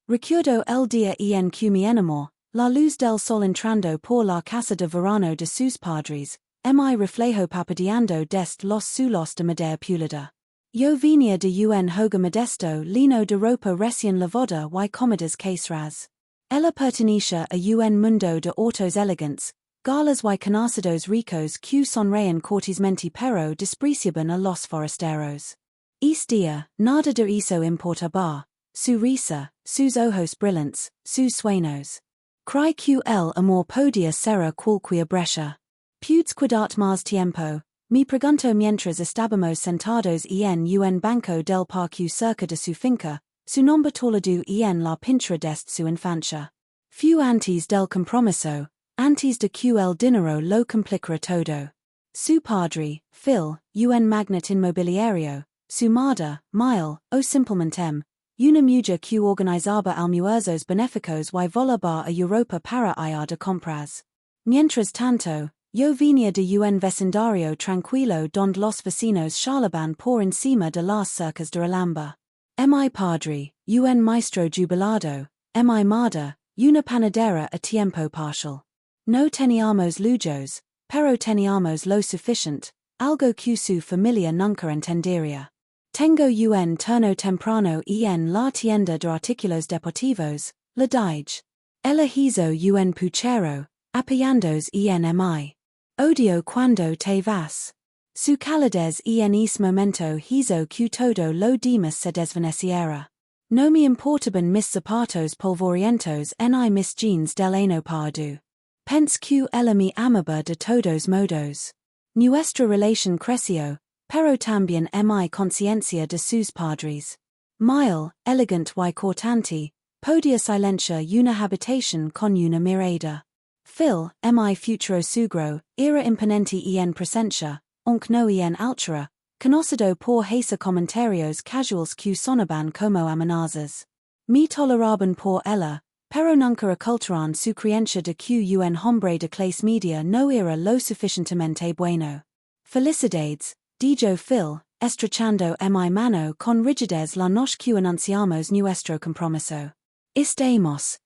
Recuerdo el día en que mi enamor, la luz del sol entrando por la casa de verano de sus padres, mi reflejo papadeando dest los sulos de madera pulida. Yo venía de un hogar modesto lino de ropa recién lavada y comodas caseras. Ella pertenecía a un mundo de autos elegantes, galas y cansados ricos que sonreían cortésmente pero despreciaban a los forasteros. Día, nada de eso importaba, su risa, sus ojos brillantes, sus sueños. Cry que el amor podía ser cualquier brecha. Pudes quedar más tiempo, me pregunto mientras estábamos sentados en un banco del parque cerca de su finca, su nombre toledo en la pintura dest su infancia. Fu antes del compromiso, antes de que el dinero lo complicara todo. Su padre, Phil, un magnate inmobiliario, su madre, Mile, o simplemente una mujer que organizaba almuerzos benéficos y volaba a Europa para ir de compras. Mientras tanto, yo venía de un vecindario tranquilo donde los vecinos charlaban por encima de las cercas de Alhambra. Mi padre, un maestro jubilado, mi madre, una panadera a tiempo parcial. No teníamos lujos, pero teníamos lo suficiente, algo que su familia nunca entendería. Tengo un turno temprano en la tienda de artículos deportivos, la dije. Ella hizo un puchero, apoyándose en mi. Odio cuando te vas. Su calidez en ese momento hizo que todo lo demás se desvaneciera. No me importaban mis zapatos polvorientos ni mis jeans del año pardo. Pense que ella me amaba de todos modos. Nuestra relación creció, pero también mi conciencia de sus padres. Mile, elegant y cortante, podía silenciar una habitación con una mirada. Phil, mi futuro suegro, era imponente en presencia, aunque no en altura, conocido por hacer comentarios casuales que sonaban como amenazas. Me toleraban por ella, pero nunca ocultaron su creencia de que un hombre de clase media no era lo suficientemente bueno. Felicidades, dijo Phil, estrechando mi mano con rigidez la noche que anunciamos nuestro compromiso. Estamos,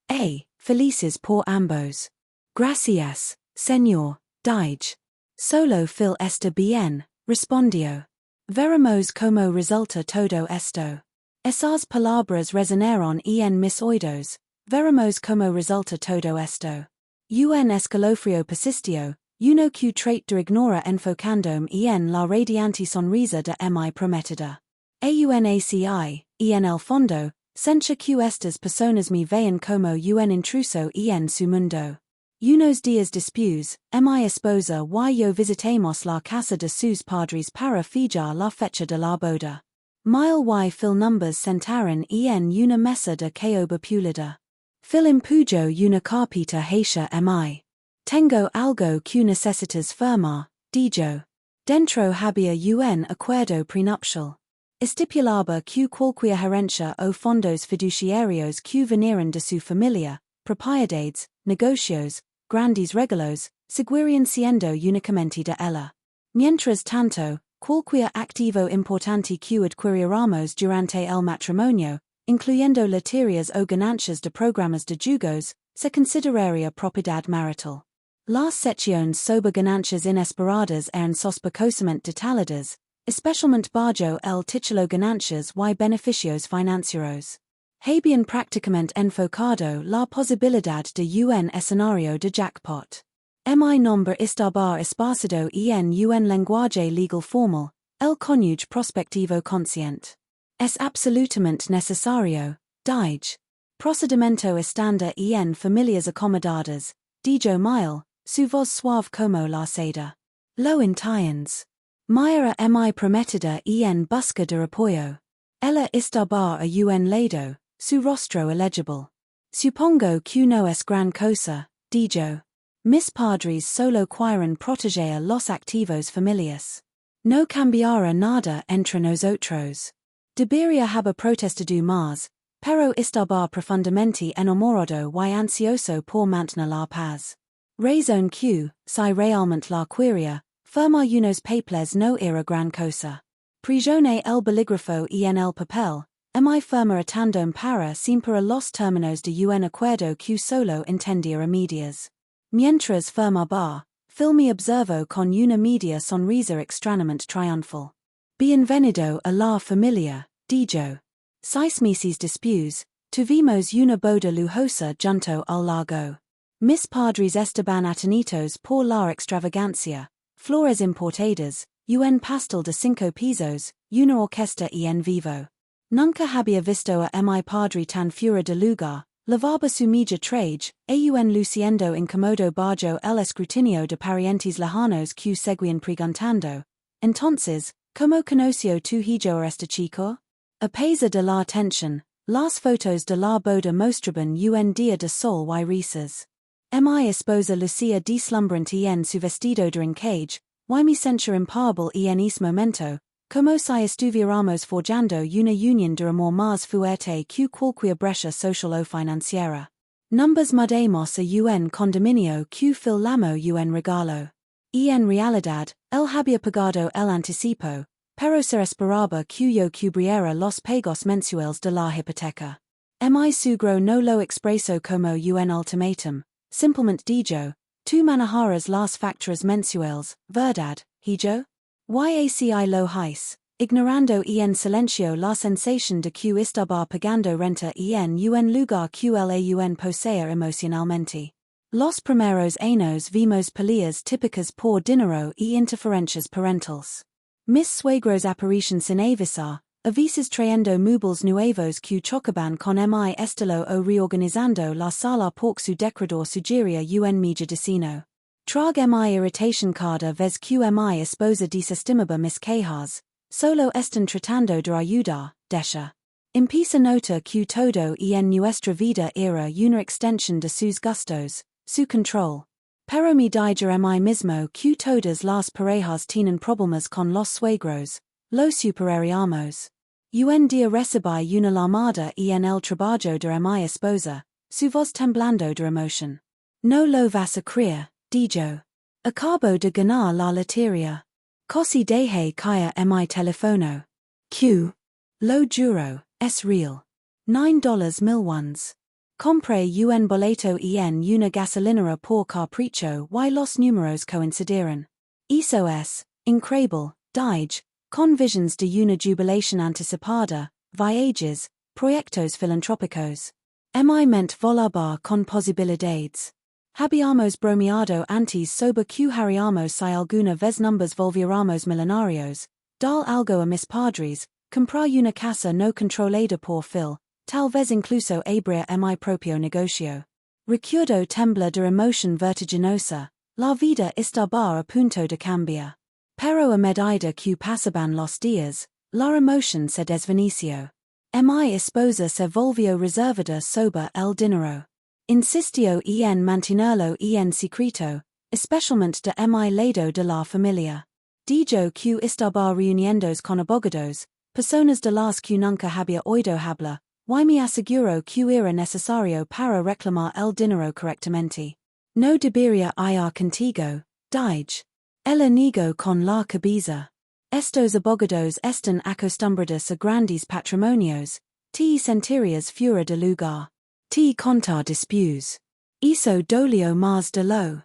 felices por ambos. Gracias, señor, dije. Solo Phil está bien, respondió. Veremos cómo resulta todo esto. Esas palabras resonaron en mis oídos. Veremos cómo resulta todo esto. Un escalofrío persistió, uno que trait de ignora enfocándome en la radiante sonrisa de mi prometida. Aunaci, en el fondo, sentía que estas personas me veían como un intruso en su mundo. Unos días después, mi esposa y yo visitamos la casa de sus padres para fijar la fecha de la boda. Mile y Phil numbers sentaron en una mesa de caoba pulida. Phil empujó una carpeta hacia mi. Tengo algo que necesitas firmar, dijo. Dentro había un acuerdo prenupcial. Estipulaba que cualquier herencia o fondos fiduciarios que venían de su familia, propiedades, negocios, grandes regalos, seguirían siendo únicamente de ella. Mientras tanto, cualquier activo importante que adquiriéramos durante el matrimonio, incluyendo loterías o ganancias de programas de jugos, se consideraría propiedad marital. Las secciones sobre ganancias inesperadas eran sospechosamente detalladas, especialmente bajo el título ganancias y beneficios financieros. Habían prácticamente enfocado la posibilidad de un escenario de jackpot. Mi nombre estaba esparcido en un lenguaje legal formal, el cónyuge prospectivo consciente. Es absolutamente necesario, dije. Procedimiento estándar en familias acomodadas, dijo Mile, su voz suave como la seda. Lo entiendes. Mayra mi prometida en busca de apoyo. Ella estaba a un lado, su rostro illegible. Supongo que no es gran cosa, dijo. Mis padres solo quieren proteger los activos familiares. No cambiará nada entre nosotros. Debería haber protestado más, pero estaba profundamente enamorado y ansioso por mantener la paz. Razón que, si realmente la quería, firmar unos papeles no era gran cosa. Presione el bolígrafo en el papel, mi firma attandum para siempre a los términos de un acuerdo que solo entendía a medias. Mientras firmaba, filmi observo con una media sonrisa extranamente triunfal. Bienvenido a la familia, dijo. 6 meses después, tuvimos una boda lujosa junto al lago. Mis padres estaban atenitos por la extravagancia, flores importadas, un pastel de 5 pesos, una orquesta en vivo. Nunca había visto a mi padre tan fuera de lugar, lavaba su media traje, un luciendo incomodo bajo el escrutinio de parientes lejanos que seguían preguntando. Entonces, ¿cómo conoció tu hijo a este chico? A pesar de la tensión, las fotos de la boda mostraban un día de sol y risas. Mi esposa lucía deslumbrante en su vestido de encaje, y mi sentir imparbal en ese momento, como si estuviéramos forjando una unión de amor más fuerte que cualquier brecha social o financiera. Numbers mudamos a un condominio que filamo un regalo. En realidad, él había pagado el anticipo, pero se esperaba que yo cubriera los pagos mensuales de la hipoteca. Mi sugro no lo expreso como un ultimátum, simplemente dijo, tú manejarás las facturas mensuales, ¿verdad, hijo? Yaci lo hice, ignorando en silencio la sensación de que estaba pagando renta en un lugar que el posea emocionalmente. Los primeros años vimos peleas típicas por dinero y interferencias parentales. Mis suegros aparecen sin avisar, a veces trayendo muebles nuevos que chocaban con mi estilo o reorganizando la sala porque su decorador sugería un media destino. Trag mi irritation cada vez que mi esposa desestimaba mis quejas, solo están tratando de ayudar, desha. Empieza nota que todo en nuestra vida era una extensión de sus gustos, su control. Pero me dijo mi mismo que todas las parejas tienen problemas con los suegros, lo superaríamos. Un día recibí una llamada en el trabajo de mi esposa, su voz temblando de emoción. No lo vas a creer, dijo. Acabo de ganar la lotería. Casi dejé caer mi teléfono. Q. Lo juro, es real. $9,000,000. Compré un boleto en una gasolinera por capricho y los números coincidieron. Eso es, increíble, dije, con visions de una jubilación anticipada, viajes, proyectos filantrópicos. Mi mente volaba con posibilidades. Habíamos bromeado antes sobre que haríamos si alguna vez nos volviéramos millonarios, dar algo a mis padres, comprar una casa no controlada por Phil, tal vez incluso abrir mi propio negocio. Recuerdo temblar de emoción vertiginosa, la vida estaba a punto de cambiar. Pero a medida que pasaban los días, la emoción se desvaneció. Mi esposa se volvió reservada sobre el dinero. Insistió en mantenerlo en secreto, especialmente de mi lado de la familia. Dijo que estaba reuniéndose con abogados, personas de las que nunca había oído hablar, y me aseguró que era necesario para reclamar el dinero correctamente. No debería ir contigo, dije. Ella negó con la cabeza. Estos abogados están acostumbrados a grandes patrimonios, te sentirías fuera de lugar. Te contar después. Eso dolió más de lo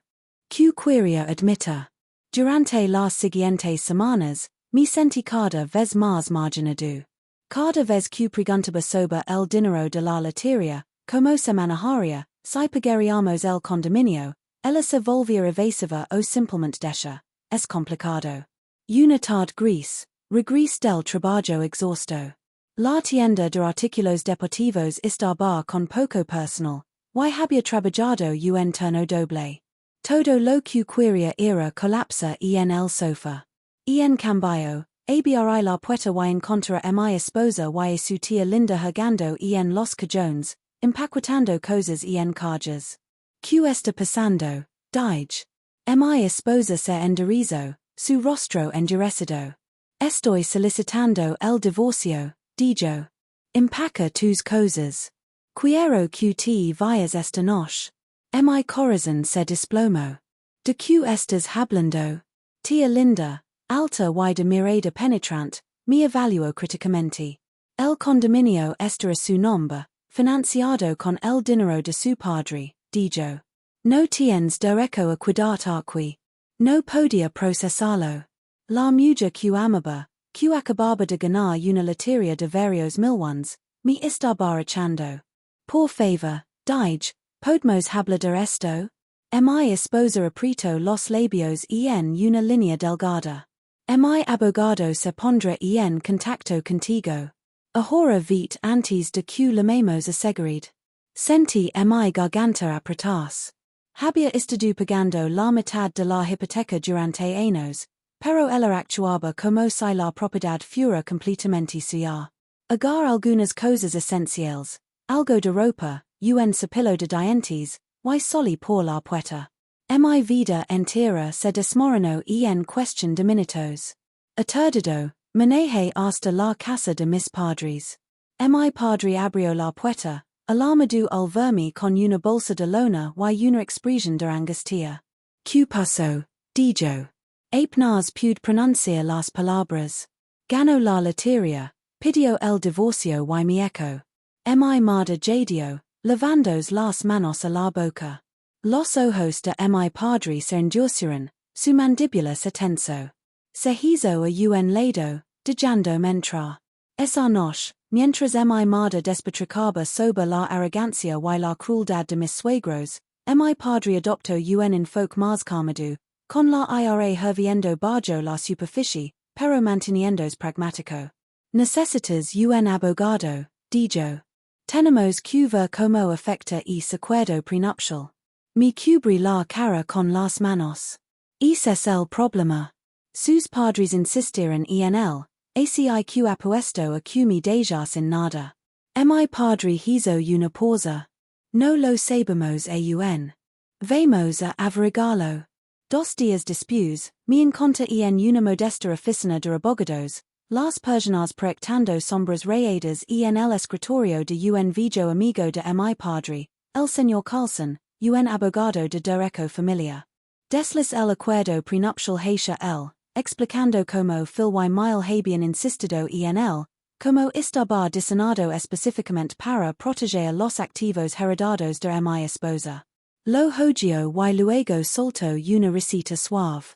que quería admitir. Durante las siguientes semanas, me sentí cada vez más marginado. Cada vez que preguntaba sobre el dinero de la lotería, como se manejaría, si pagaríamos el condominio, ella se volvía evasiva o simplemente deja. Es complicado. Una tarde gris, regreso del trabajo exhausto. La tienda de artículos deportivos estaba con poco personal, y había trabajado un turno doble. Todo lo que quería era colapsar en el sofá. En cambio, abrí la puerta y encontré a mi esposa y su tía linda jugando en los cajones, empaquetando cosas en cajas. ¿Qué está pasando? Dije. Mi esposa se enderezó, su rostro endurecido. Estoy solicitando el divorcio, dijo. Empaca tus cosas. Quiero que te vayas esta noche. Mi corazón se desplomó. ¿De qué estás hablando? Tía linda, alta y de mirada penetrante, me evaluó críticamente. El condominio estera su nombre, financiado con el dinero de su padre, dijo. No tienes derecho a cuidar aquí. No podía procesarlo. La mujer que amaba, que acababa de ganar una lotería de varios millones, me estaba echando. Por favor, dije, podemos hablar de esto? Mi esposa aprieto los labios en una línea delgada. Mi abogado se pondrá en contacto contigo. Ahora vite antes de que llamemos a seguridad. Sentí mi garganta apretarse. Había estado pagando la mitad de la hipoteca durante años, pero ella actuaba como si la propiedad fuera completamente suya. Agar algunas cosas esenciales, algo de ropa, un cepillo de dientes, y soli por la puerta. Mi vida entera se desmoronó en cuestión de minutos. Aturdado, manejé hasta la casa de mis padres. Mi padre abrió la puerta, alarmado al verme con una bolsa de lona y una expresión de angustia. ¿Qué pasó? Dijo. Apenas pude pronunciar las palabras. Ganó la lotería, pidió el divorcio y mi eco. Mi madre jadeó, levandos las manos a la boca. Los ojos de mi padre se endurecieron, su mandíbula se tensó. Se hizo a un lado, dejando entrar. Esa noche, mientras mi madre despotricaba sobre la arrogancia y la crueldad de mis suegros, mi padre adoptó un enfoque más calmado, con la ira hirviendo bajo la superficie, pero manteniéndose pragmático. Necesitas un abogado, dijo. Tenemos que ver cómo afecta ese acuerdo prenupcial. Me cubrí la cara con las manos. Ese es el problema. Sus padres insistieron en él, así que apuesto a que me dejas sin nada. Mi padre hizo una pausa. No lo sabemos aún. Vamos a averiguarlo. 2 días después, me encontré en una modesta oficina de abogados, las persianas proyectando sombras rayadas en el escritorio de un viejo amigo de mi padre, el señor Carlson, un abogado de derecho familiar. Deslis el acuerdo prenupcial hacia él, explicando cómo Phil y Mile habían insistido en él, como estaba diseñado específicamente para proteger los activos heredados de mi esposa. Lo jodió y luego soltó una risita suave.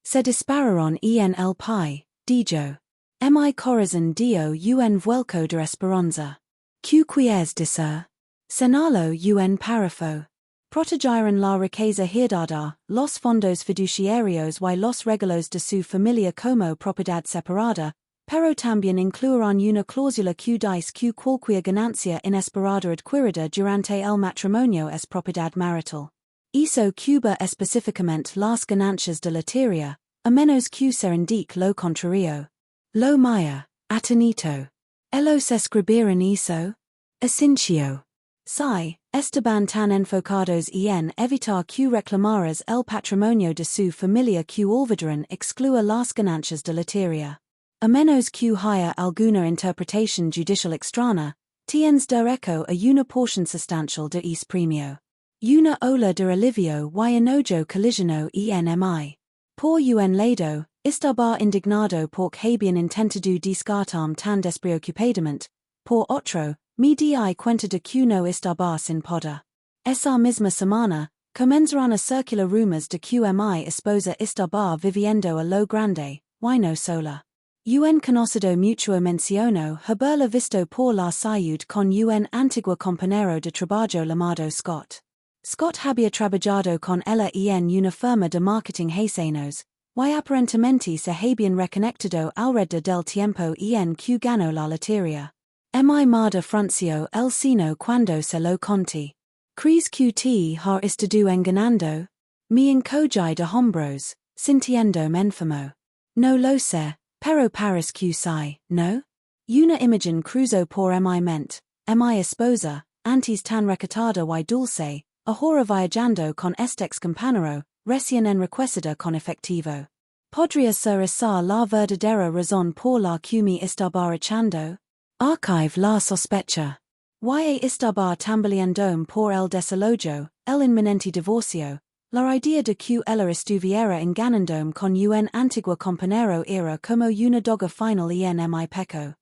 Se dispararon en el pie, dijo. Mi corazón dio un vuelco de esperanza. ¿Qué quieres decir? Señaló un párrafo. Protegeron la riqueza heredada, los fondos fiduciarios y los regalos de su familia como propiedad separada, pero también incluirán una cláusula que dice que cualquier ganancia inesperada adquirida durante el matrimonio es propiedad marital. Hizo Cuba específicamente las ganancias de lotería, a menos que se indique lo contrario. Lo maya, atenito. Ellos escribieron eso? Asincio. Si, estaban tan enfocados en evitar que reclamaras el patrimonio de su familia que olvidaron excluir las ganancias de lotería. A menos que haya alguna interpretación judicial extraña, tienes derecho a una porción sustancial de ese premio. Una ola de alivio y enojo colisionó en mi. Por un lado, estaba indignado porque habían intentado descartarme tan despreocupadamente, por otro, me di cuenta de que no estaba sin poder. Esa misma semana, comenzaron a circular rumores de que mi esposa estaba viviendo a lo grande, y no sola. Un conocido mutuo mencionó haberla visto por la ciudad con un antiguo compañero de trabajo llamado Scott. Scott había trabajado con ella en una firma de marketing hacenos, y aparentemente se habían reconectado alrededor del tiempo en que ganó la lotería. Mi madre frunció el seno cuando se lo conté. ¿Crees que te ha estado engañando? Me encogí de hombros, sintiéndome enfermo. No lo sé, pero parece que sí, ¿no? Una imagen cruzó por mi mente, mi esposa, antes tan recatada y dulce, ahora viajando con este ex compañero, recién enriquecida con efectivo. ¿Podría ser esa la verdadera razón por la que me estaba echando? Archive la sospecha. Y estaba tambaleando por el desalojo, el inminente divorcio, la idea de que ella estuviera engañándome con un antiguo compañero era como una doga final en mi pecho.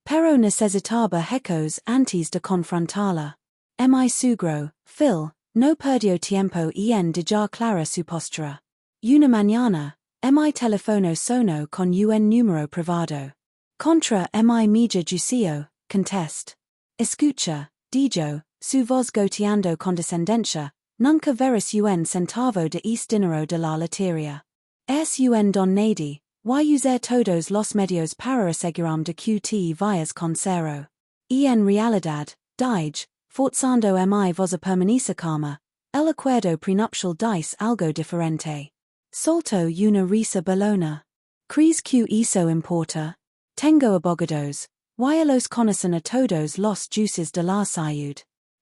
Pero necesitaba hecos antes de confrontarla. Mi sugro, Phil, no perdió tiempo en dejar clara su postura. Una mañana, mi telefono sonó con un número privado. Contra mi media juicio, contest. Escucha, dijo, su voz goteando condescendencia, nunca verás un centavo de dinero de la lotería. Es un don nadie, y usar todos los medios para asegurarme de que te vayas con cero. En realidad, dije, forzando mi voz a permanecer calma, el acuerdo prenupcial dice algo diferente. Soltó una risa balona. ¿Crees que eso importa? Tengo abogados, y los conocen a todos los jueces de la salud.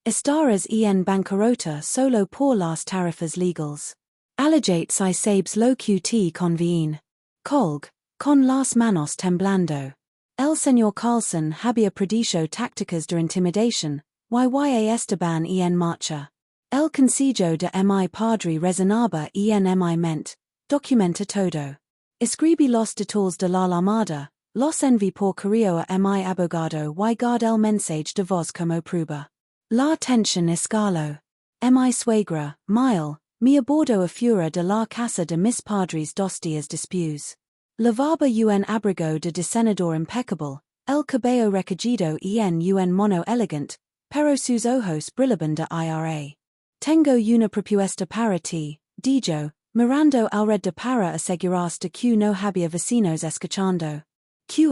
Estarás en bancarrota solo por las tarifas legales. Allegates y sabes lo que te conviene. Colg, con las manos temblando. El señor Carlson había predicho tácticas de intimidación, y estaban en marcha. El consejo de mi padre resonaba en mi mente, documenta todo. Escribí los detalles de la llamada, los envié por correo a mi abogado y guardé el mensaje de voz como prueba. La tensión escaló. Mi suegra, Mile, me abordó a fuera de la casa de mis padres 2 días después. Lavaba un abrigo de diseñador impecable, el cabello recogido en un mono elegant, pero sus ojos brillaban de ira. Tengo una propuesta para ti, dijo, mirando alrededor para asegurarse de que no había vecinos escuchando. ¿Qué?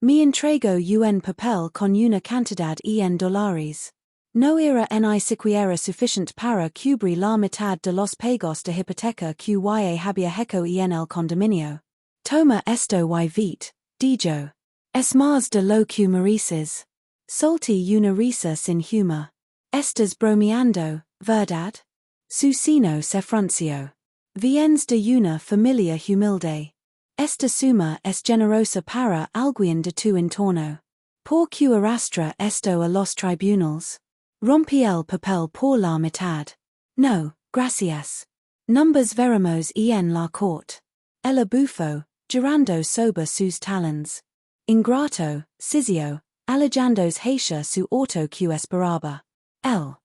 Me entrego un papel con una cantidad en dólares. No era ni siquiera suficiente para cubrir la mitad de los pagos de hipoteca que había hecho en el condominio. Toma esto y vete, dijo. Es más de lo que mereces. Solté una risa sin humor. Estás bromeando, ¿verdad? Su seno se frunció. Vienes de una familia humilde. Esta suma es generosa para alguien de tu entorno. ¿Por qué arrastra esto a los tribunales? Rompí el papel por la mitad. No, gracias. Numbers veremos en la corte. El abufo, girando sobre sus talons. Ingrato, Cizio, alejandos hacia su auto que esperaba. El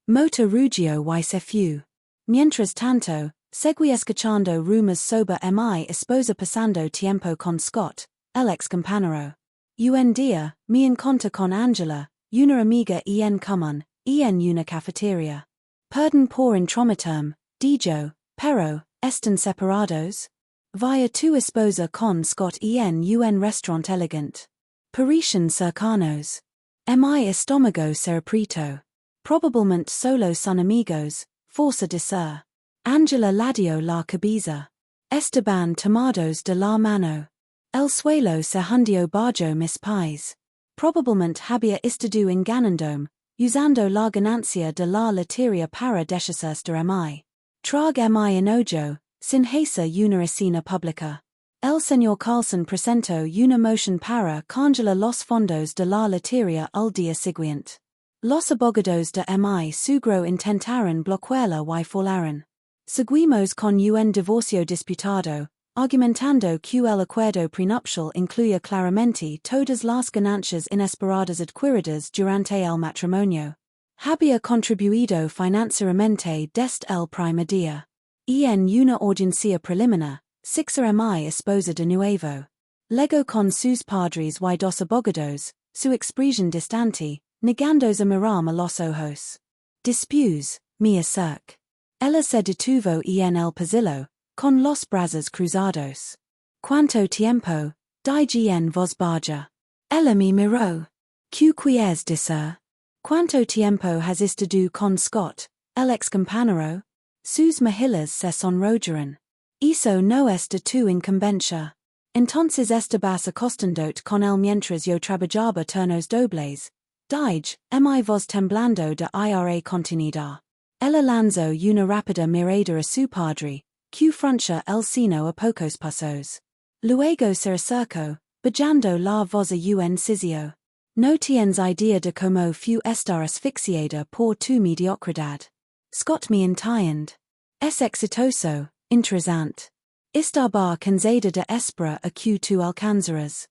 motor rugió y se fue. Mientras tanto, seguí escuchando rumors sobre mi esposa pasando tiempo con Scott, el ex compañero. Un día, me encontré con Angela, una amiga en común, en una cafetería. Perdón por intrometerme, dijo, pero, ¿están separados? Vaya tu esposa con Scott en un restaurant elegant. Parecen cercanos. Mi estómago se apretó. Probablemente solo son amigos, forza de ser. Angela ladeó la cabeza. Estaban tomados de la mano. El suelo se hundió bajo mis pies. Probablemente había estado engañándome, usando la ganancia de la lotería para deshacerse de mi. Trague mi enojo, sin hacer una escena pública. El señor Carlson presentó una moción para congelar los fondos de la lotería al día siguiente. Los abogados de mi sugro intentaron bloquearla y fallaron. Seguimos con un divorcio disputado, argumentando que el acuerdo prenupcial incluía claramente todas las ganancias inesperadas adquiridas durante el matrimonio. Había contribuido financieramente desde el primer día. En una audiencia preliminar, Sixer mi esposa de nuevo. Lego con sus padres y 2 abogados, su expresión distante, negándose a mirarme a los ojos. Después, me acerc. Ella se detuvo en el pasillo, con los brazos cruzados. ¿Cuánto tiempo? Dije en voz baja. Ella me miró. ¿Qué quieres decir? ¿Cuánto tiempo has estado con Scott, el ex compañero? Sus mejillas se sonrojaron. Eso no es de tu incumbencia. Entonces estabas acostándote con él mientras yo trabajaba turnos dobles. Dije, mi voz temblando de ira contenida. Ella lanzó una rápida mirada a su padre, que frunció el seno a pocos pasos. Luego se acercó, bajando la voz a un Cizio. No tienes idea de cómo fue estar asfixiada por tu mediocridad. Scott me entiende. Es exitoso, interesante. Estaba cansada de esperar a que tu alcanzaras.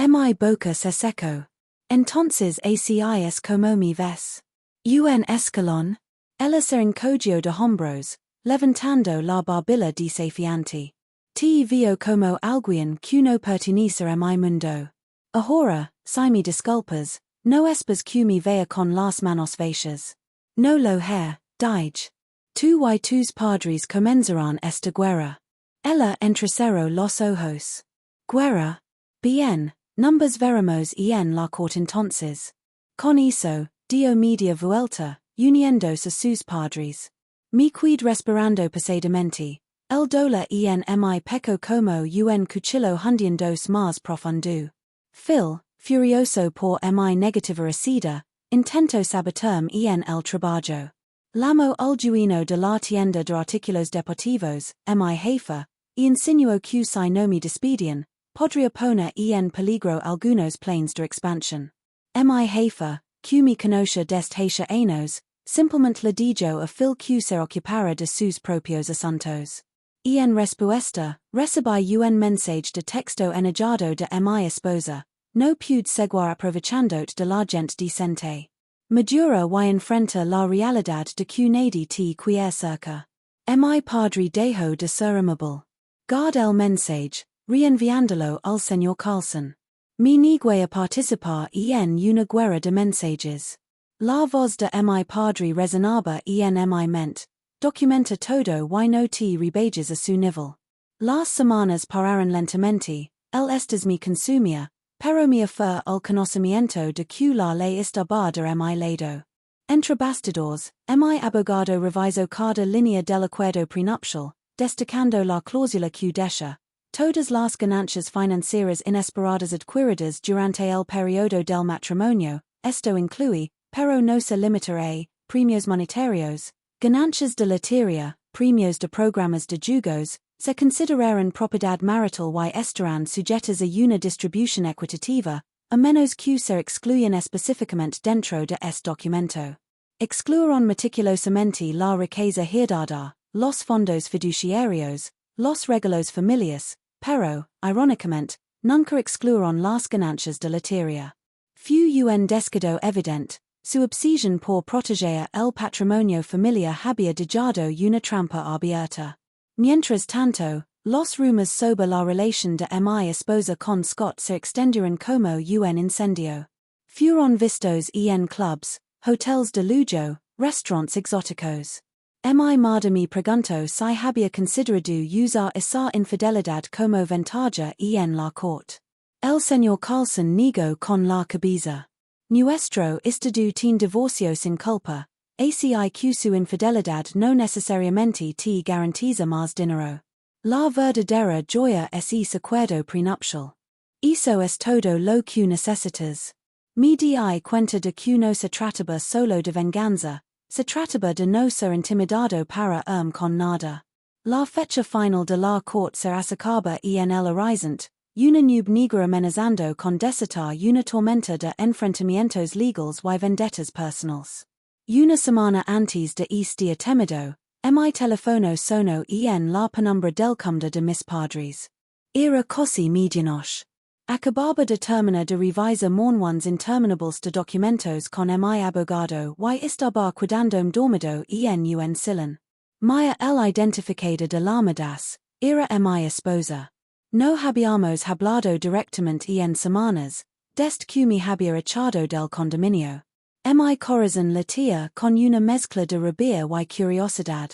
Mi boca se seco. Entonces acis como me ves. Un escalón. Ella se encogió de hombros, levantando la barbilla desafiante. Te vio como alguien que no pertenece a mi mundo. Ahora, si me disculpas, no esperes que me vea con las manos vacías. No lo haré, dije. Tú y tus padres comenzarán esta guerra. Ella entrecerró los ojos. Guerra. Bien, nos veremos en la corte entonces. Con eso, dio media vuelta, uniéndose a sus padres. Me quid respirando pesadamente, el dolor mi peco como un cuchillo hundiéndose más profundo. Phil, furioso por mi negativa recida, intento sabotarme en el trabajo. Lamo alguino de la tienda de artículos deportivos, mi jefa, y insinuó que si no me despedían, podría poner en peligro algunos planes de expansión. Mi jefa, que me conoce desde hace años, simplemente le dijo a Phil que se ocupara de sus propios asuntos. En respuesta, recibí un mensaje de texto enojado de mi esposa, no pude seguir aprovechando de la gente decente. Madura y enfrenta la realidad de que nadie te quiere cerca. Mi padre dejó de ser amable. Guarda el mensaje, reenviándolo al señor Carlson. Me negué a participar en una guerra de mensajes. La voz de mi padre resonaba en mi mente. Documenta todo y no te rebajes a su nivel. Las semanas pararon lentamente, el estrés me consumía, pero me afer el conocimiento de que la ley estaba de mi lado. Entre bastidores, mi abogado revisó cada línea del acuerdo prenupcial, destacando la cláusula que deja todas las ganancias financieras inesperadas adquiridas durante el periodo del matrimonio, esto incluye, pero no se limita a, premios monetarios, ganancias de lotería, premios de programas de jugos, se considerarán propiedad marital y estarán sujetas a una distribución equitativa, a menos que se excluyan específicamente dentro de este documento. Excluyeron meticulosamente la riqueza heredada, los fondos fiduciarios, los regalos familiares, pero, irónicamente, nunca excluyeron las ganancias de lotería. Fue un descuido evidente, su obsesión por proteger el patrimonio familiar había dejado una trampa abierta. Mientras tanto, los rumores sobre la relación de mi esposa con Scott se extendieron como un incendio. Fueron vistos en clubs, hoteles de lujo, restaurantes exóticos. Mi madre me preguntó si había considerado usar esa infidelidad como ventaja en la corte. El señor Carlson negó con la cabeza. Nuestro estado tiene divorcio sin culpa, así que su infidelidad no necesariamente te garantiza más dinero. La verdadera joya es ese acuerdo prenupcial. Eso es todo lo que necesitas. Me di cuenta de que no se trataba solo de venganza, se trataba de no ser intimidado para con nada. La fecha final de la corte se acercaba en el horizonte, una nube negra amenazando con desatar una tormenta de enfrentamientos legales y vendettas personales. Una semana antes de este día temido, mi teléfono sonó en la penumbra del cumbre de mis padres. Era casi medianoche. Acababa de terminar de revisar montones interminables de documentos con mi abogado y estaba cuidándome dormido en un sillón. Maya el identificado de la mudas, era mi esposa. No habíamos hablado directamente en semanas, desde que me había echado del condominio. Mi corazón latía con una mezcla de rabia y curiosidad.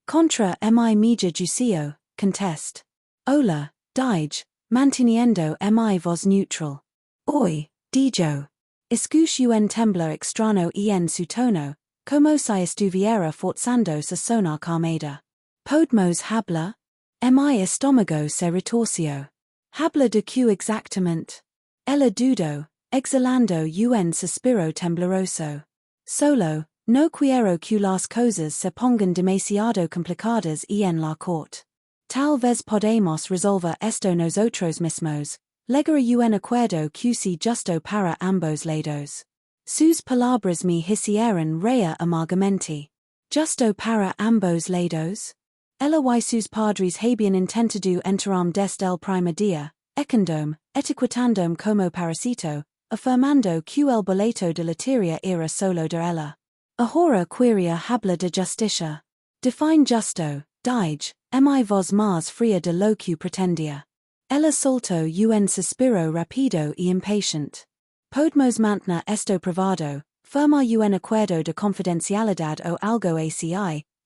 Contra mi media juicio, contest. Hola, dije, manteniendo mi voz neutral. Hoy, dijo. Escucho un temblor extraño en su tono, como si estuviera forzando a sonar calmada. ¿Podemos hablar? Mi estómago se retorció. ¿Habla de qué exactamente? Ella dudó, exhalando un suspiro tembloroso. Solo, no quiero que las cosas se pongan demasiado complicadas en la corte. Tal vez podemos resolver esto nosotros mismos, llegar a un acuerdo que sea justo para ambos lados. Sus palabras me hicieron reír amargamente. ¿Justo para ambos lados? Ella y sus padres habían intentado enterarme desde el primer día, Ecendome, etiquetandome como parasito, affirmando que el boleto de loteria era solo de ella. Ahora queria habla de justicia. Define justo, dige, mi vos más fria de lo que pretendia. Ella solto un suspiro rapido y impatient. Podemos mantener esto privado, firma un acuerdo de confidencialidad o algo así,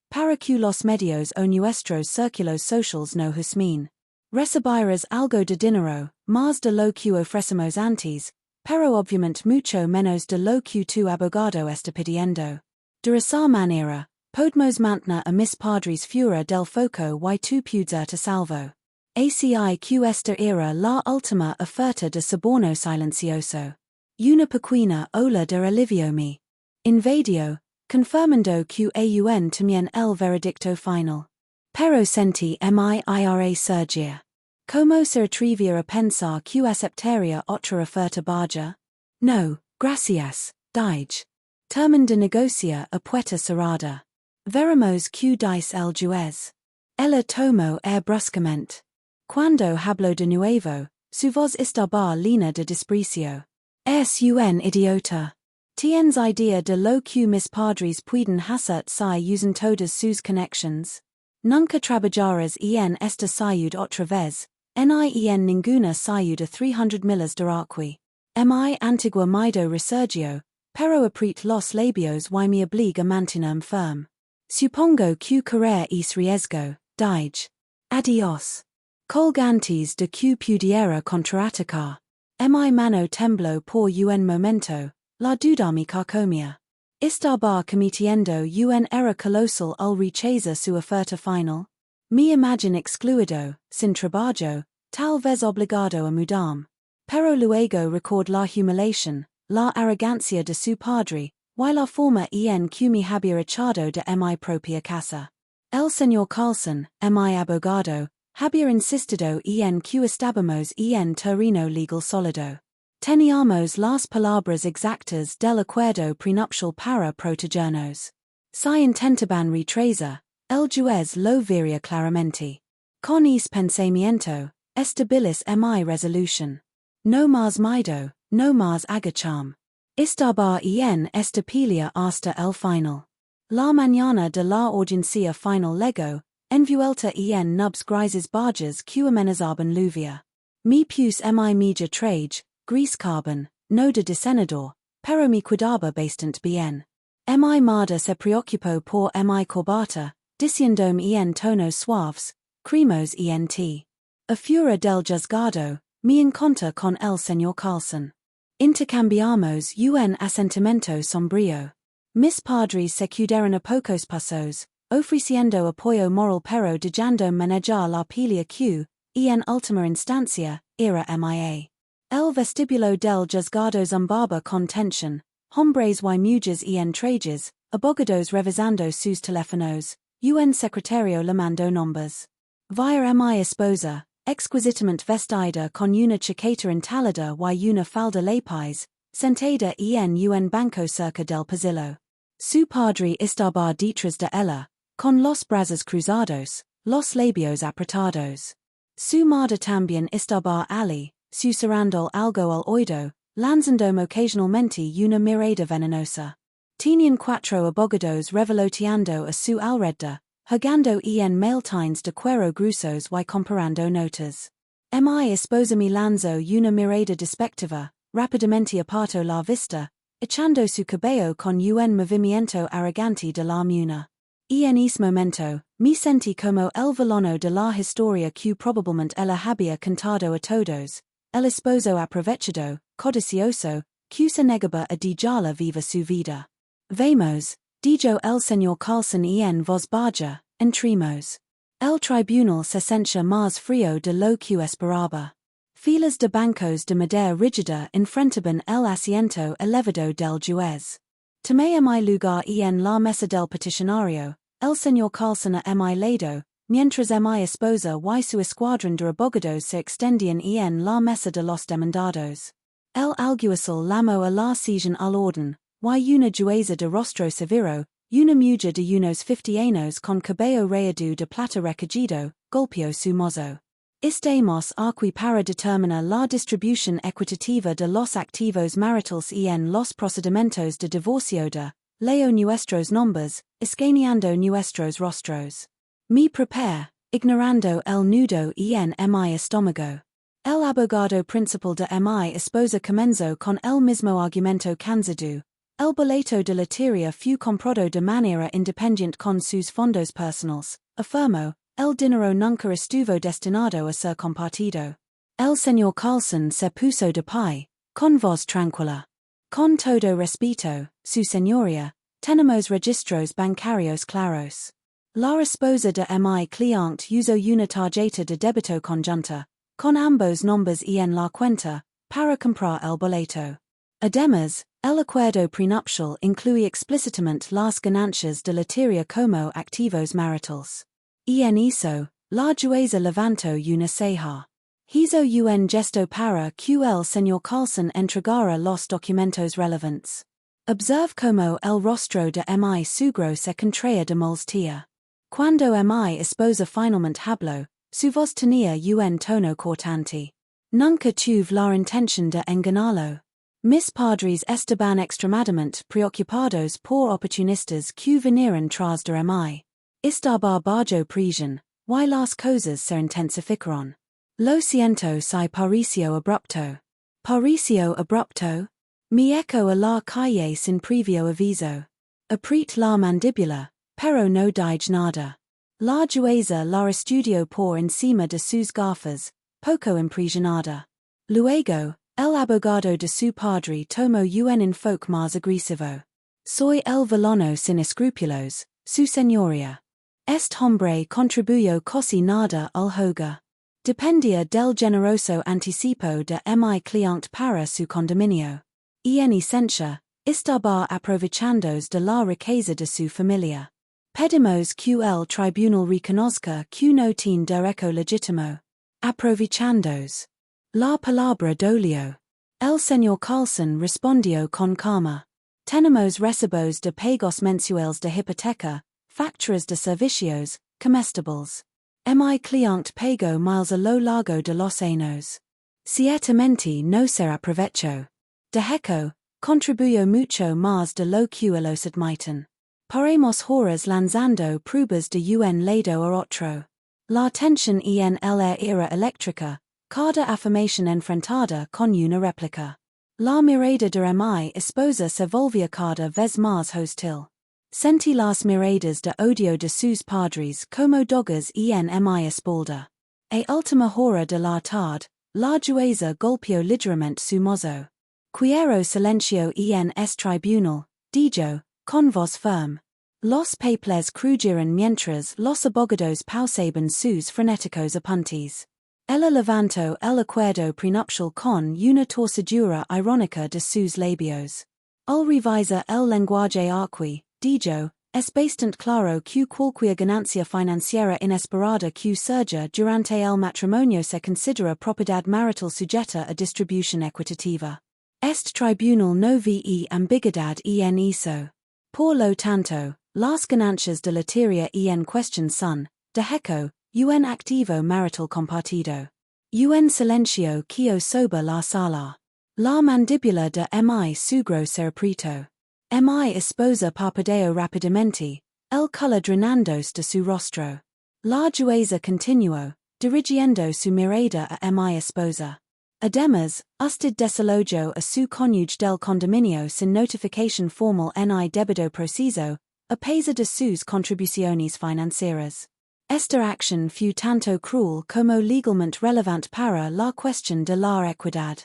para que los medios o nuestros círculos sociales no juzguen. Recibirás algo de dinero, más de lo que ofrecemos antes, pero obviamente mucho menos de lo que tu abogado está pidiendo. De esa manera, podemos mantener a mis padres fuera del foco y tu puder te salvo. Así que esta era la última oferta de soborno silencioso. Una pequeña ola de alivio me invadió, confirmando que aún también el veredicto final. Pero sentí mi ira surgir. ¿Cómo se atrevía a pensar que aceptaría otra oferta baja? No, gracias, dije. Termin de negocia a puerta cerrada. Veremos que dice el juez. Ella tomó bruscamente. Cuando habló de nuevo, su voz estaba llena de desprecio. Es un idiota. Tienes idea de lo que mis padres pueden hacer si usan todas sus conexiones? Nunca trabajarás en esta ciudad otra vez, ni en ninguna ciudad 300 millas de aquí. Mi antigua miedo resurgió, pero apriet los labios y me obliga a mantenerme firme. Supongo que correr es riesgo, dije. Adiós. Colgantes de que pudiera contraatacar. Mi mano tembló por un momento, la duda me carcomía. Estaba cometiendo un error colosal al rechazar su oferta final. Me imagine excluido, sin trabajo, tal vez obligado a mudarme. Pero luego record la humiliación, la arrogancia de su padre, y la forma en que me había echado de mi propia casa. El señor Carlson, mi abogado, había insistido en que estábamos en terreno legal sólido. Teníamos las palabras exactas del acuerdo prenupcial para protegernos. Si intentaban retrasar, el juez lo vería claramente. Con ese pensamiento, estabilis mi resolución. No más miedo, no más agacham. Estaba en esta pelea hasta el final. La mañana de la audiencia final lego, envuelta en nubes grises bajas que amenazaban lluvia. Me puse mi media traje, gris carbon, no de senador, pero me cuidaba bastante bien. Mi madre se preocupó por mi corbata, diciéndome en tonos suaves, cremos ent. A fuera del juzgado, me encontré con el señor Carlson. Intercambiamos un asentimiento sombrío. Mis padres se quedaron a pocos pasos, ofreciendo apoyo moral pero dejando manejar la pelea que, en última instancia, era mia. El vestibulo del juzgado zumbaba con tensión, hombres y mujeres en trajes, abogados revisando sus teléfonos, un secretario llamando nombres. Via mi esposa, exquisitamente vestida con una chaqueta entalada y una falda lápiz, sentada en un banco cerca del pasillo. Su padre estaba detrás de ella, con los brazos cruzados, los labios apretados. Su madre también estaba allí, susurrando algo al oído, lanzándome ocasionalmente una mirada venenosa. Tenían cuatro abogados revoloteando a su alrededor, jugando en maletines de cuero gruesos y comparando notas. Mi esposa me lanzó una mirada despectiva, rápidamente apartó la vista, echando su cabello con un movimiento arrogante de la muna. En ese momento, me sentí como el villano de la historia que probablemente ella había contado a todos, el esposo aprovechado, codicioso, que se negaba a dejarla viva su vida. Vamos, dijo el señor Carlson en voz baja, entremos. El tribunal se sentía más frío de lo que esperaba. Filas de bancos de madera rígida enfrentaban el asiento elevado del juez. Tomé mi lugar en la mesa del peticionario, el señor Carlson a mi lado, mientras mi esposa y su escuadrón de abogados se extendían en la mesa de los demandados. El alguacil llamó a la sesión al orden, y una jueza de rostro severo, una mujer de unos 50 años con cabello rayado de plata recogido, golpeó su mozo. Estamos aquí para determinar la distribución equitativa de los activos maritales y en los procedimientos de divorcio de leo nuestros nombres, escaneando nuestros rostros. Me prepare, ignorando el nudo y en mi estómago. El abogado principal de mi esposa comenzó con el mismo argumento cansado. El boleto de lotería fue comprado de manera independiente con sus fondos personales, afirmó. El dinero nunca estuvo destinado a ser compartido. El señor Carlson se puso de pie, con voz tranquila. Con todo respeto, su señoría, tenemos registros bancarios claros. La esposa de mi cliente usó una tarjeta de débito conjunta, con ambos nombres y en la cuenta, para comprar el boleto. Además, el acuerdo prenupcial incluye explícitamente las ganancias de lotería como activos maritales. Y en eso, la jueza levantó una ceja. Hizo un gesto para que el señor Carlson entregara los documentos relevantes. Observe como el rostro de mi suegro se contraía de molestia. Cuando mi esposa finalmente habló, su voz tenía un tono cortante. Nunca tuve la intención de engañarlo. Mis padres estaban extremadamente preocupados por oportunistas que vinieran tras de mi. Estaba bajo presión, y las cosas se intensificaron. Lo siento si pareció abrupto. ¿Pareció abrupto? Me echo a la calle sin previo aviso. Apriete la mandíbula, pero no dije nada. La jueza la estudió por encima de sus gafas, poco impresionada. Luego, el abogado de su padre tomó un enfoque más agresivo. Soy el villano sin escrúpulos, su señoría. Este hombre contribuyó casi nada al juego. Dependía del generoso anticipo de mi cliente para su condominio. Y en esencia, estaba aprovechándose de la riqueza de su familia. Pedimos que el tribunal reconozca que no tiene derecho legítimo. Aprovechándose. La palabra dolió. El señor Carlson respondió con calma. Tenemos recibos de pagos mensuales de hipoteca, facturas de servicios, comestibles. Mi cliente pagó miles a lo largo de los años. Ciertamente no será provecho. De hecho, contribuyó mucho más de lo que los admiten. Paremos horas lanzando pruebas de un lado a otro. La tensión en la era eléctrica, cada afirmación enfrentada con una réplica. La mirada de mi esposa se volvía cada vez más hostil. Sentí las miradas de odio de sus padres como dogas en mi espalda. A última hora de la tarde, la jueza golpeó ligeramente su mozo. Quiero silencio en tribunal, dijo, con voz firme. Los papeles crujeron mientras los abogados pausaban sus frenéticos apuntes. Ella levantó el acuerdo prenupcial con una torcedura irónica de sus labios. Al revisar el lenguaje aquí, dijo, es bastante claro que cualquier ganancia financiera inesperada que surja durante el matrimonio se considera propiedad marital sujeta a distribución equitativa. Este tribunal no ve ambigüedad en eso. Por lo tanto, las ganancias de lotería en cuestión son, de hecho, un activo marital compartido. Un silencio que soba la sala. La mandíbula de mi suegro se apretó. Mi esposa parpadeó rápidamente, el color drenándose de su rostro. La jueza continuó, dirigiendo su mirada a mi esposa. Además, usted desalojó a su cónyuge del condominio sin notificación formal ni debido proceso, a pesar de sus contribuciones financieras. Esta acción fue tanto cruel como legalmente relevante para la cuestión de la equidad.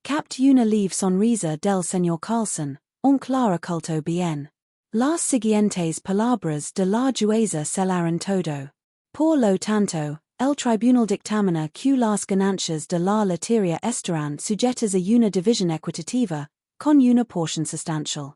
Capt una leve sonrisa del señor Carlson, aunque la ocultó bien. Las siguientes palabras de la jueza selaron todo. Por lo tanto, el tribunal dictamina que las ganancias de la lotería estarán sujetas a una división equitativa, con una porción sustancial.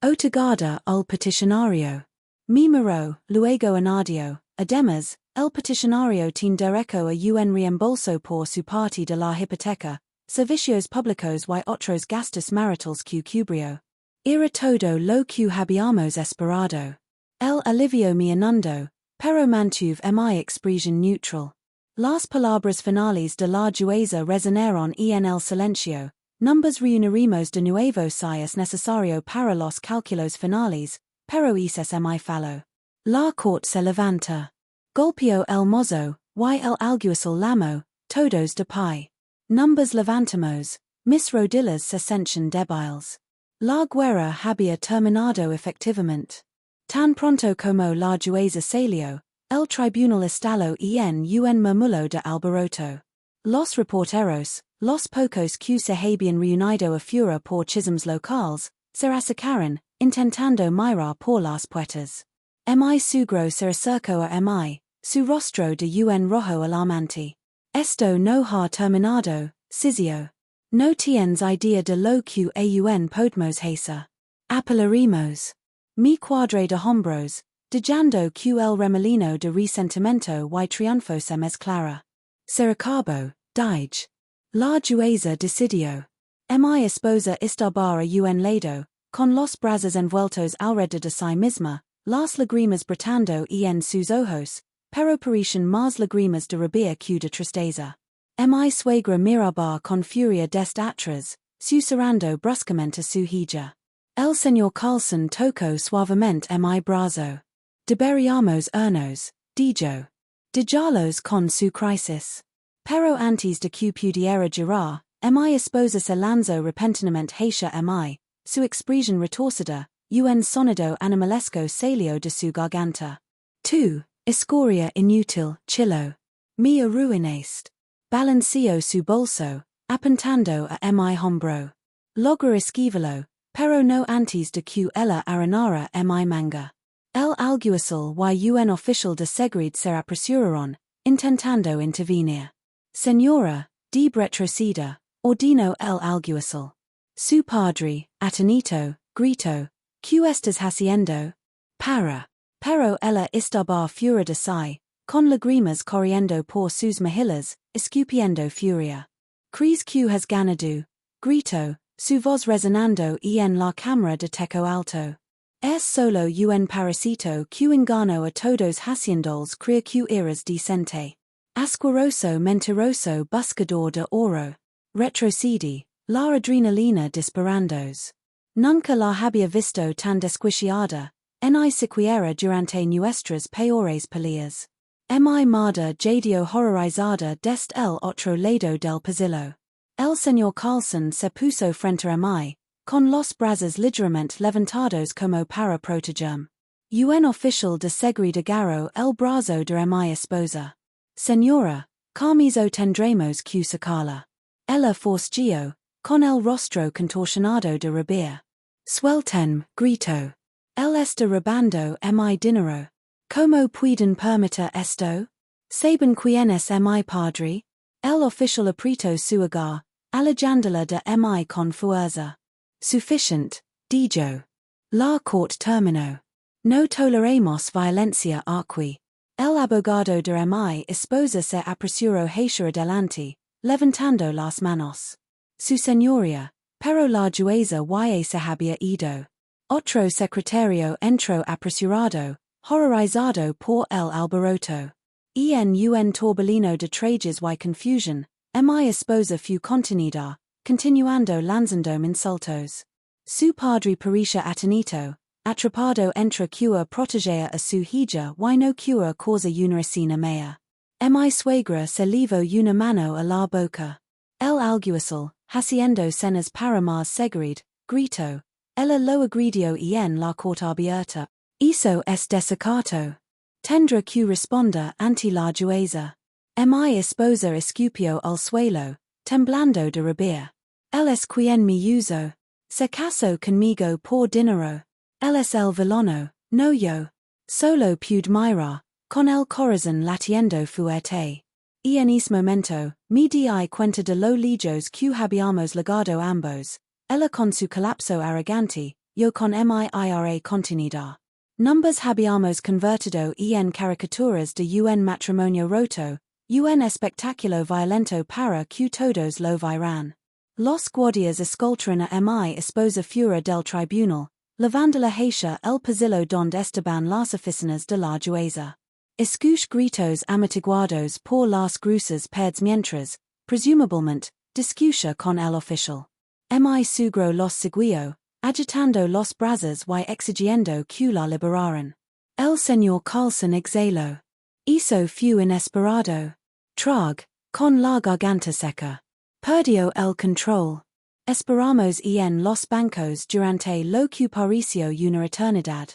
Otorgada al peticionario. Me miró, luego añadió, además, el peticionario tiene derecho a un reembolso por su parte de la hipoteca, servicios públicos y otros gastos maritales que cubrió. Era todo lo que habíamos esperado. El alivio me inundó, pero mantuve mi expresión neutral. Las palabras finales de la jueza resonaron en el silencio. Numbers reuniremos de nuevo si es necesario para los cálculos finales, pero ese mi fallo. La corte se levanta. Golpeó el mozo, y el alguacil llamó, todos de pie. Numbers levantamos, mis rodillas se sienten débiles. La guerra había terminado efectivamente. Tan pronto como la jueza salió, el tribunal instaló en un murmullo de alboroto. Los reporteros, los pocos que se habían reunido afuera por chismes locales, se acercaron, intentando mirar por las puertas. Mi sugro se acercó a mi, su rostro de un rojo alarmante. Esto no ha terminado, Cizio. No tienes idea de lo que aún podemos hacer. Apelaremos. Mi cuadre de hombros, dejando que el remolino de resentimiento y triunfo se mezclara. Se acabó, dije. La jueza decidió. Mi esposa estaba a un lado, con los brazos envueltos alrededor de sí misma, las lágrimas brotando en sus ojos, pero parecían más lágrimas de rabia que de tristeza. Mi suegra miraba con furia desde atrás, susurrando bruscamente su hija. El señor Carlson tocó suavemente mi brazo. Deberíamos irnos, dijo. Dejarlos con su crisis. Pero antes de que pudiera girar, mi esposa se lanzó repentinamente hacia mi, su expresión retorcida, un sonido animalesco salió de su garganta. Tu, escoria inútil, chillo. Me arruinaste. Balanceó su bolso, apuntando a mi hombro. Logró esquivarlo, pero no antes de que ella aranara mi manga. El alguacil y un oficial de seguridad se apresuraron, intentando intervenir. Señora, de retroceda, ordenó el alguacil. Su padre, atenito, gritó, ¿qué estás haciendo? Para. Pero ella estaba fuera de sí, con lágrimas corriendo por sus mejillas, escupiendo furia. ¿Crees que has ganado? Gritó, su voz resonando en la cámara de techo alto. Es solo un parasito que engañó a todos haciéndoles creer que eras decente. Asqueroso mentiroso buscador de oro. Retrocedi, la adrenalina disparandos. Nunca la había visto tan desquiciada, ni siquiera durante nuestras peores peleas. Mi madre jadeó horrorizada desde el otro lado del pasillo. El señor Carlson se puso frente a mí, con los brazos ligeramente levantados como para protegerme. Un oficial de seguridad agarró el brazo de mi esposa. Señora, ¿cómo tendremos que sacarla? Ella forcejeó, con el rostro contorsionado de rabia. Suelten, gritó. Él está robando mi dinero. ¿Cómo pueden permitir esto? ¿Saben quién es mi padre? El oficial apretó su hogar, alejándola de mi con fuerza. Suficiente, dijo. La corte terminó. No toleremos violencia aquí. El abogado de mi esposa se apresuró hacia adelante, levantando las manos. Su señoría, pero la jueza ya se había ido. Otro secretario entró apresurado, horrorizado por el alboroto. En un torbellino de trajes y confusión, mi esposa fue contenida, continuando lanzando insultos. Su padre parecía atenito, atrapado entre que protegea a su hija y no que causa una escena mea. Mi suegra se llevó una mano a la boca. El alguacil, haciendo señas para más seguridad, gritó. Ella lo agredió en la corte abierta. Eso es desacato. Tendrá que responder ante la jueza. Mi esposa escupió al suelo, temblando de rabia. Él es quien me usó. Se casó conmigo por dinero. Él es el villano, no yo. Solo pude mirar, con el corazón latiendo fuerte. En ese momento, me di cuenta de lo lejos que habíamos llegado ambos. Ella con su colapso arrogante, yo con mi ira contenida. Numbers habíamos convertido en caricaturas de un matrimonio roto, un espectáculo violento para que todos lo vieran. Los guardias escoltaron a mi esposa fuera del tribunal, levándola hacia el pasillo donde estaban las oficinas de la jueza. Escuche gritos amitiguados por las cruces perdes mientras, presumiblemente, discutia con el oficial. Mi sugro los seguio, agitando los brazos y exigiendo que la liberaran. El señor Carlson exhaló. Hizo fue inesperado. Trag, con la garganta seca. Perdió el control. Esperamos en los bancos durante lo que pareció una eternidad.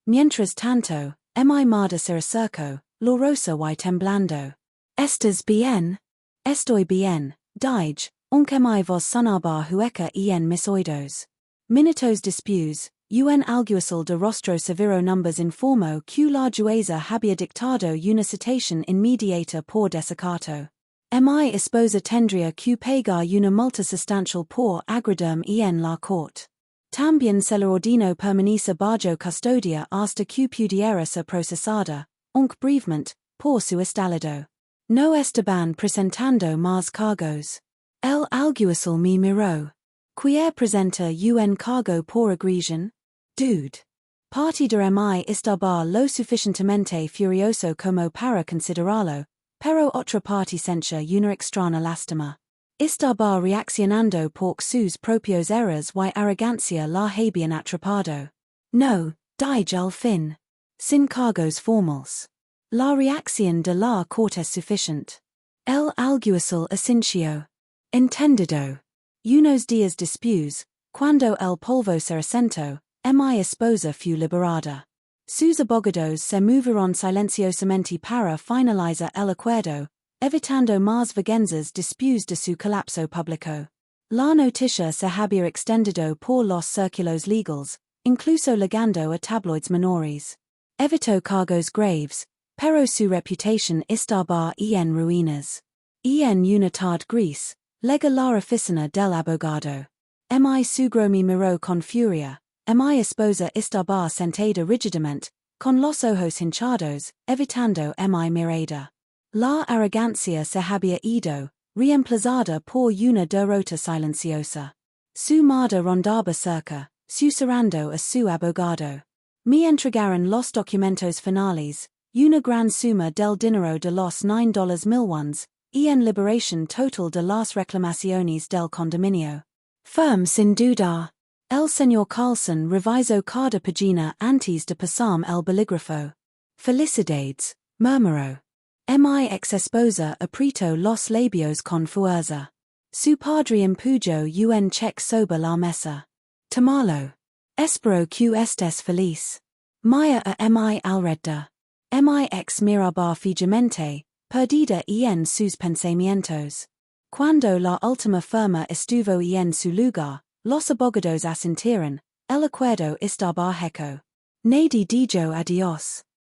Mientras tanto, mi madre se acercó, llorosa y temblando. ¿Estás bien? Estoy bien, dije, aunque mi voz sonaba hueca en mis oídos. Minutos después, un alguacil de rostro severo numbers informó que la jueza había dictado una citación inmediata por desacato. Mi esposa tendría que pagar una multa sustancial por agredirme en la corte. También se le ordenó permanecer bajo custodia hasta que pudiera ser procesada, aunque brevemente, por su estado. No estaban presentando más cargos. El alguacil me miró. ¿Quiere presentar un cargo por agresión? Dude. Parte de mi estaba lo suficientemente furioso como para considerarlo, pero otra parte sentía una extraña lástima. Estaba reaccionando por sus propios errores y arrogancia la habían atrapado. No, dije al fin. Sin cargos formales. La reacción de la corte es suficiente. El alguacil asintió. Entendido. Unos días después, cuando el polvo se asentó, mi esposa fue liberada. Sus abogados se movieron silenciosamente para finalizar el acuerdo, evitando más vergüenzas después de su colapso público. La noticia se había extendido por los círculos legales, incluso llegando a tabloids menores. Evitó cargos graves, pero su reputación estaba en ruinas. En una tarde gris, llega la oficina del abogado. Mi sugro me miró con furia. Mi esposa estaba sentada rígidamente, con los ojos hinchados, evitando mi mirada. La arrogancia se había ido, reemplazada por una derrota silenciosa. Su madre rondaba cerca, susurrando a su abogado. Me entregaron los documentos finales, una gran suma del dinero de los $9,000, en liberación total de las reclamaciones del condominio. Firm sin dudar. El señor Carlson revisó cada página antes de pasarme el bolígrafo. Felicidades, murmuró. Mi ex-esposa apretó los labios con fuerza. Su padre empujó un cheque sobre la mesa. Tomalo. Espero que estés feliz. Maya a mi alrededor. Mi ex miraba fijamente, perdida en sus pensamientos. Cuando la última firma estuvo en su lugar, los abogados asintieron, el acuerdo estaba hecho. Nadie dijo adiós.